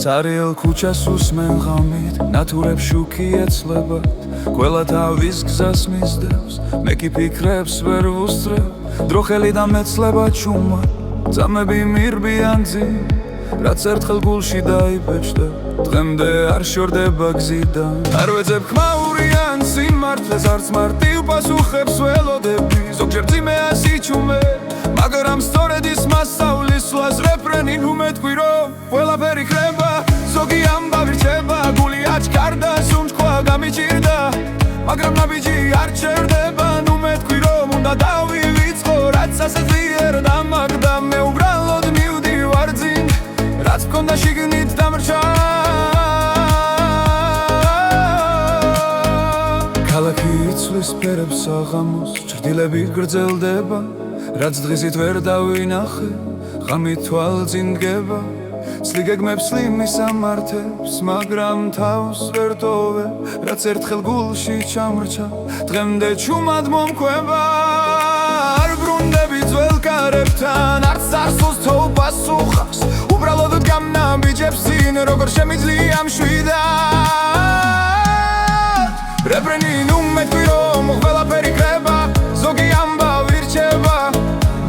Царიელ ქუჩას უსმენ ღამით, ნათურებს შუქი ეცლებათ, ყველა თავის გზას მისდევს, მე კი ფიქრებს ვერ ვუსწრებ, დრო ხელი და მეცლება ჩუმა, წამები მირბიან ძიმ, რაც ერთხელ გულში დაიბეჭდა, დღემდე არ შორდება გზიდან. არ ვეძებ ხმაურიან სიმართლეს, არც მარტივ პასუხებს ველოდები, ზოგჯერ ძიმეა სიჩუმე, მაგრამ სწორედ ის მასწავლის სვლას რეფრენი, ნუ მეთქვი რომ ყველაფერი ხდება, ზოგი ამბავი რჩება, გული აჩქარდა, სუნთქვა გამიჭირდა, მაგრამ ნაბიჯი არ ჩერდება, ნუ მეთქვი რომ უნდა დავივიწყო, რაც ასე ძლიერ დამაგდა, მე უბრალოდ მივდივარ წინ, რაც მქონდა შიგნით დამრჩა. ქალაქი იცვლის ფერებს საღამოს, ჭრდილები გრძელდება, რაც დღისით ვერ დავინახე, ღამით თვალწინ დგება, სლი გეგმებს სლი მისამართებს, მაგრამ თავს ვერ ტოვე, რაც ერთხელ გულში ჩამრჩა, დღემდე ჩუმად მომკვება. არ ბრუნდები ძველ კარებთან, არც წარსულს თოვ პასუხს, უბრალოდ გამნაბიჯებს წინ, როგორ შემიძლია მშვიდად. რეფრენი, ნუ მეთქვი რომ ყველაფერი ხდება, ზოგი ამბავი რჩება,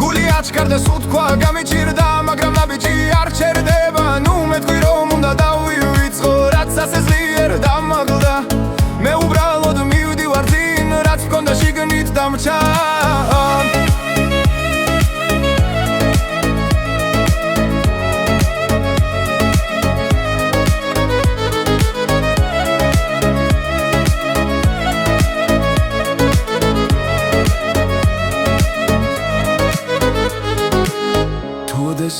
გული აჩქარდა, სუნთქვა გამიჭირდა, მაგრამ ნაბიჯი არ ჩერდება, ნუ მეთქვი რომ უნდა დავივიწყო, რაც ასე ძლიერ დამაგდა, მე უბრალოდ მივდივარ წინ, რაც მქონდა შიგნით დამრჩა.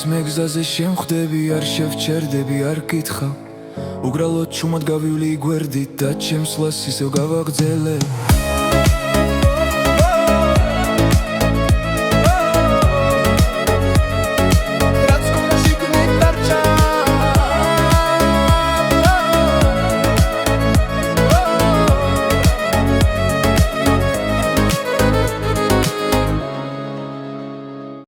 მე გზაზე შემხვდები, არ შევჩერდები, არ გითხავ, უბრალოდ ჩუმად გავივლი გვერდით და ჩემს ლას ისევ გავაგრძელებ.